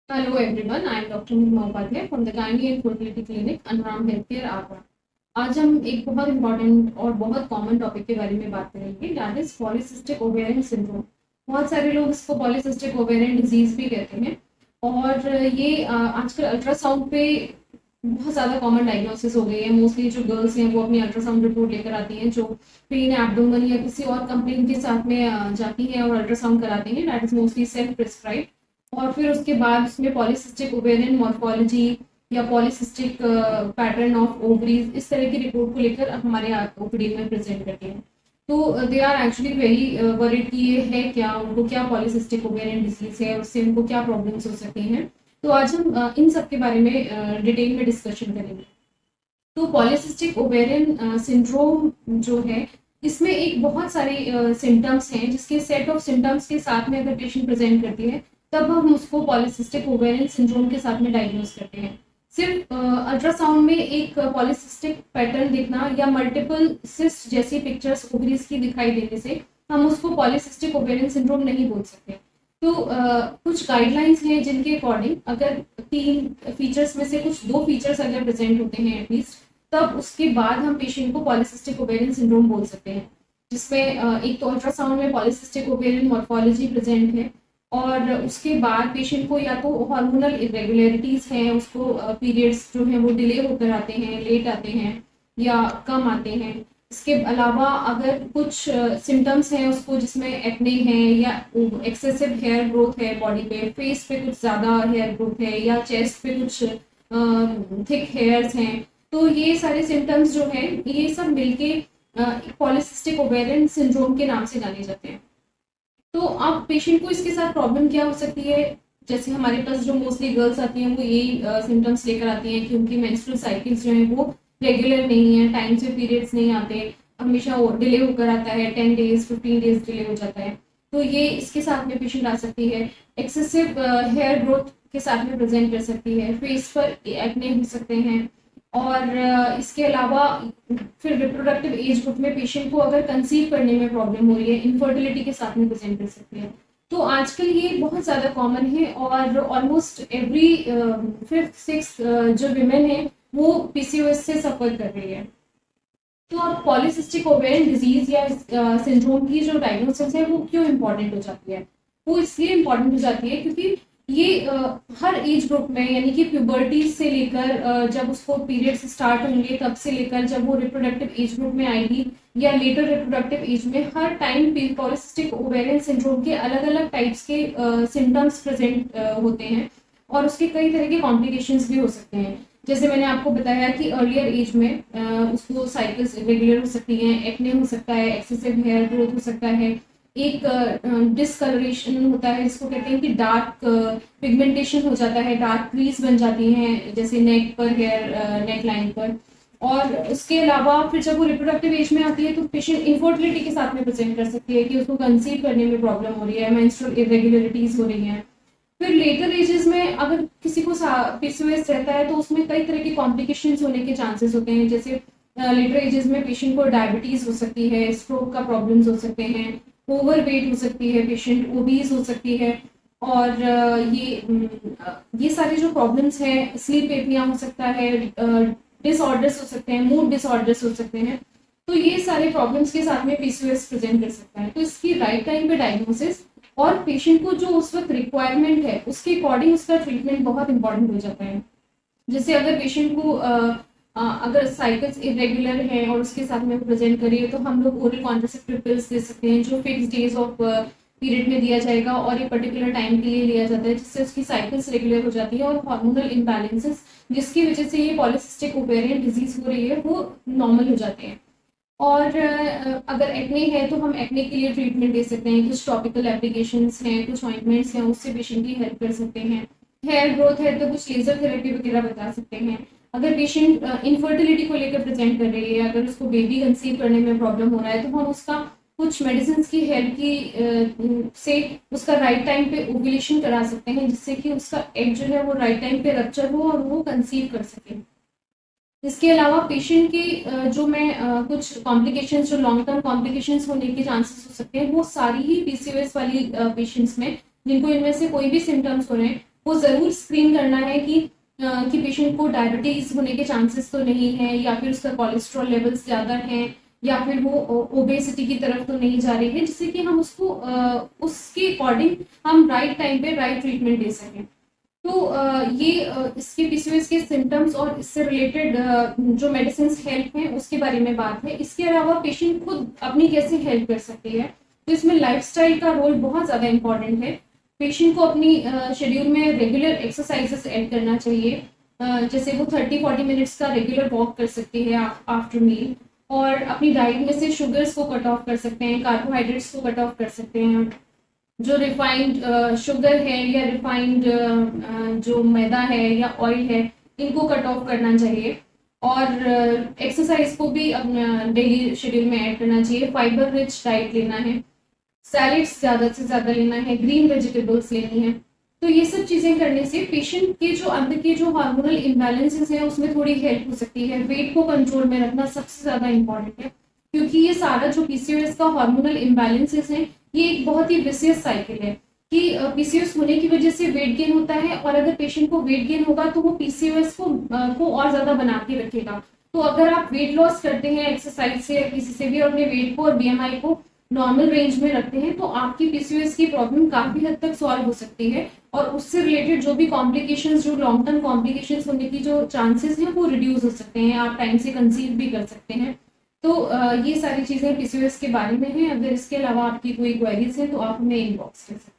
Hello everyone, I am Dr. Nima Upadhyay from the Gynae and Fertility Clinic, Anurag Healthcare, Agra. आज हम एक बहुत important और बहुत कॉमन टॉपिक के बारे में बात करेंगे, that is polycystic ovarian syndrome. बहुत सारे लोग इसको पॉलीसिस्टिक ओवेरियन डिजीज भी कहते हैं और ये आजकल अल्ट्रासाउंड पे बहुत ज़्यादा कॉमन डायग्नोसिस हो गई है। मोस्टली जो गर्ल्स हैं वो अपनी अल्ट्रासाउंड रिपोर्ट लेकर आती हैं जो पेन एब्डोमेन या किसी और कंप्लेन के साथ में जाती हैं और अल्ट्रासाउंड कराती हैं, that is mostly self prescribe. और फिर उसके बाद उसमें पॉलीसिस्टिक ओवेरियन मॉर्फोलॉजी या पॉलीसिस्टिक पैटर्न ऑफ ओवरीज, इस तरह की रिपोर्ट को लेकर हमारे ओपीडी में प्रेजेंट करते हैं। तो they are actually very worried कि ये है क्या, उनको क्या पॉलीसिस्टिक ओवेरियन डिजीज है, उससे उनको क्या प्रॉब्लम्स हो सकती हैं। तो आज हम इन सब के बारे में डिटेल में डिस्कशन करेंगे। तो पॉलीसिस्टिक ओवेरियन सिंड्रोम जो है, इसमें एक बहुत सारे सिम्टम्स हैं जिसके सेट ऑफ सिम्टम्स के साथ में अगर पेशेंट प्रेजेंट करती है तब हम उसको पॉलीसिस्टिक ओवेरियन सिंड्रोम के साथ में डायग्नोज करते हैं। सिर्फ अल्ट्रासाउंड में एक पॉलीसिस्टिक पैटर्न दिखना या मल्टीपल सिस्ट जैसी पिक्चर्स ओवरीज की दिखाई देने से हम उसको पॉलीसिस्टिक ओवेरियन सिंड्रोम नहीं बोल सकते। तो कुछ गाइडलाइंस हैं जिनके अकॉर्डिंग अगर 3 फीचर्स में से कुछ 2 फीचर्स अगर प्रेजेंट होते हैं एटलीस्ट, तब उसके बाद हम पेशेंट को पॉलीसिस्टिक ओवेरियन सिंड्रोम बोल सकते हैं। जिसमें एक तो अल्ट्रासाउंड में पॉलीसिस्टिक ओवेरियन मॉर्फोलॉजी प्रेजेंट है और उसके बाद पेशेंट को या तो हार्मोनल इरेगुलरिटीज हैं, उसको पीरियड्स जो हैं वो डिले होकर आते हैं, लेट आते हैं या कम आते हैं। इसके अलावा अगर कुछ सिम्टम्स हैं उसको जिसमें एक्ने है या एक्सेसिव हेयर ग्रोथ है बॉडी पे, फेस पे कुछ ज़्यादा हेयर ग्रोथ है या चेस्ट पे कुछ थिक हेयर्स हैं, तो ये सारे सिम्टम्स जो हैं ये सब मिलके पॉलीसिस्टिक ओवेरियन सिंड्रोम के नाम से जाने जाते हैं। तो अब पेशेंट को इसके साथ प्रॉब्लम क्या हो सकती है, जैसे हमारे पास जो मोस्टली गर्ल्स आती हैं वो यही सिम्टम्स लेकर आती हैं कि उनकी मेंस्ट्रुअल साइकिल्स जो हैं वो रेगुलर नहीं है, टाइम से पीरियड्स नहीं आते, हमेशा डिले होकर आता है, 10 डेज 15 डेज डिले हो जाता है। तो ये इसके साथ में पेशेंट आ सकती है। एक्सेसिव हेयर ग्रोथ के साथ में प्रेजेंट कर सकती है, फेस पर एक्ने हो सकते हैं और इसके अलावा फिर रिप्रोडक्टिव एज ग्रुप में पेशेंट को अगर कंसीव करने में प्रॉब्लम हो रही है, इनफर्टिलिटी के साथ में प्रेजेंट कर सकती है। तो आजकल ये बहुत ज़्यादा कॉमन है और ऑलमोस्ट एवरी 5th 6th जो विमेन है वो पीसीओएस से सफर कर रही है। तो अब पॉलीसिस्टिक ओवेरियन डिजीज या सिंड्रोम की जो डायग्नोसिस है वो क्यों इम्पोर्टेंट हो जाती है? वो इसलिए इम्पोर्टेंट हो जाती है क्योंकि ये हर एज ग्रुप में, यानी कि प्यूबर्टी से लेकर जब उसको पीरियड्स स्टार्ट होंगे तब से लेकर जब वो रिप्रोडक्टिव एज ग्रुप में आएगी या लेटर रिप्रोडक्टिव एज में, हर टाइम पॉलीसिस्टिक ओवेरियन सिंड्रोम के अलग अलग टाइप्स के सिम्टम्स प्रेजेंट होते हैं और उसके कई तरह के कॉम्प्लिकेशंस भी हो सकते हैं। जैसे मैंने आपको बताया कि अर्लियर एज में उसको साइकिल्स इरेगुलर हो सकती हैं, एक्ने हो सकता है, एक्सेसिव हेयर ग्रोथ हो सकता है, एक डिसकलरेशन होता है जिसको कहते हैं कि डार्क पिगमेंटेशन हो जाता है, डार्क क्रीज बन जाती हैं जैसे नेक पर, हेयर नेक लाइन पर। और उसके अलावा फिर जब वो रिप्रोडक्टिव एज में आती है तो पेशेंट इनफर्टिलिटी के साथ में प्रेजेंट कर सकती है कि उसको कंसीव करने में प्रॉब्लम हो रही है, मेंस्ट्रुअल इरेगुलरिटीज हो रही हैं। फिर लेटर एजेस में अगर किसी को पीसीओएस रहता है तो उसमें कई तरह की कॉम्प्लिकेशंस होने के चांसेस होते हैं। जैसे लेटर एजेस में पेशेंट को डायबिटीज हो सकती है, स्ट्रोक का प्रॉब्लम्स हो सकते हैं, ओवरवेट हो सकती है पेशेंट, ओबीज हो सकती है और ये सारे जो प्रॉब्लम्स हैं, स्लीप एपनिया हो सकता है, डिसऑर्डर्स हो सकते हैं, मूड डिसऑर्डर्स हो सकते हैं। तो ये सारे प्रॉब्लम्स के साथ में पीसीओएस प्रेजेंट कर सकता है। तो इसकी राइट टाइम पे डायग्नोसिस और पेशेंट को जो उस वक्त रिक्वायरमेंट है उसके अकॉर्डिंग उसका ट्रीटमेंट बहुत इंपॉर्टेंट हो जाता है। जैसे अगर पेशेंट को अगर साइकिल्स इरेगुलर है और उसके साथ में प्रेजेंट करिए तो हम लोग ओरल कॉन्ट्रासेप्टिव पिल्स दे सकते हैं जो फिक्स डेज ऑफ पीरियड में दिया जाएगा और एक पर्टिकुलर टाइम के लिए लिया जाता है, जिससे उसकी साइकिल्स रेगुलर हो जाती है और हार्मोनल इम्बैलेंसेस जिसकी वजह से ये पॉलीसिस्टिक ओवेरियन डिजीज हो रही है वो नॉर्मल हो जाते हैं। और अगर एक्ने है तो हम एक्ने के लिए ट्रीटमेंट दे सकते हैं, कुछ टॉपिकल एप्लीकेशंस हैं, कुछ ऑइंटमेंट्स हैं, उससे पेशेंट की हेल्प कर सकते हैं। हेयर ग्रोथ है तो कुछ लेजर थेरेपी वगैरह बता सकते हैं। अगर पेशेंट इनफर्टिलिटी को लेकर प्रेजेंट कर रही है, अगर उसको बेबी कंसीव करने में प्रॉब्लम हो रहा है तो हम उसका कुछ मेडिसिन की हेल्प की से उसका राइट टाइम पे ओव्यूलेशन करा सकते हैं, जिससे कि उसका एग जो है वो राइट टाइम पे रप्चर हो और वो कंसीव कर सके। इसके अलावा पेशेंट की जो मैं कुछ कॉम्प्लिकेशंस, जो लॉन्ग टर्म कॉम्प्लिकेशंस होने के चांसेस हो सकते हैं, वो सारी ही पीसीओएस वाली पेशेंट्स में जिनको इनमें से कोई भी सिम्टम्स हो रहे हैं वो ज़रूर स्क्रीन करना है कि पेशेंट को डायबिटीज़ होने के चांसेस तो नहीं है, या फिर उसका कोलेस्ट्रॉल लेवल्स ज़्यादा हैं, या फिर वो ओबेसिटी की तरफ तो नहीं जा रही है, जिससे कि हम उसको उसके अकॉर्डिंग हम राइट टाइम पे राइट ट्रीटमेंट दे सकें। तो ये इसके पीसीओएस के सिम्टम्स और इससे रिलेटेड जो मेडिसिन हेल्प हैं उसके बारे में बात है। इसके अलावा पेशेंट खुद अपनी कैसे हेल्प कर सकती है, तो इसमें लाइफस्टाइल का रोल बहुत ज़्यादा इंपॉर्टेंट है। पेशेंट को अपनी शेड्यूल में रेगुलर एक्सरसाइजेस ऐड करना चाहिए, जैसे वो 30-40 मिनट्स का रेगुलर वॉक कर सकती है आफ्टर मील, और अपनी डाइट में से शुगर्स को कट ऑफ कर सकते हैं, कार्बोहाइड्रेट्स को कट ऑफ कर सकते हैं। जो रिफाइंड शुगर है या रिफाइंड जो मैदा है या ऑयल है, इनको कट ऑफ करना चाहिए। और एक्सरसाइज को भी अपना डेली शेड्यूल में ऐड करना चाहिए। फाइबर रिच डाइट लेना है, सैलेड्स ज़्यादा से ज़्यादा लेना है, ग्रीन वेजिटेबल्स लेनी है। तो ये सब चीज़ें करने से पेशेंट के जो अंदर के जो हार्मोनल इम्बैलेंसेस हैं उसमें थोड़ी हेल्प हो सकती है। वेट को कंट्रोल में रखना सबसे ज़्यादा इम्पॉर्टेंट है, क्योंकि ये सारा जो पीसीओएस का हार्मोनल इम्बैलेंसेस है, ये एक बहुत ही विशियस साइकिल है कि पीसीओएस होने की वजह से वेट गेन होता है, और अगर पेशेंट को वेट गेन होगा तो वो पीसीओएस को और ज़्यादा बना के रखेगा। तो अगर आप वेट लॉस करते हैं एक्सरसाइज से या किसी से भी, और अपने वेट को और बीएमआई को नॉर्मल रेंज में रखते हैं, तो आपकी पीसीओएस की प्रॉब्लम काफी हद तक सॉल्व हो सकती है, और उससे रिलेटेड जो भी कॉम्प्लिकेशंस, जो लॉन्ग टर्म कॉम्प्लिकेशंस होने की जो चांसेस हैं वो रिड्यूस हो सकते हैं, आप टाइम से कंसीव भी कर सकते हैं। तो ये सारी चीजें पीसीओएस के बारे में हैं। अगर इसके अलावा आपकी कोई क्वेरीज है तो आप हमें इनबॉक्स कर सकते हैं।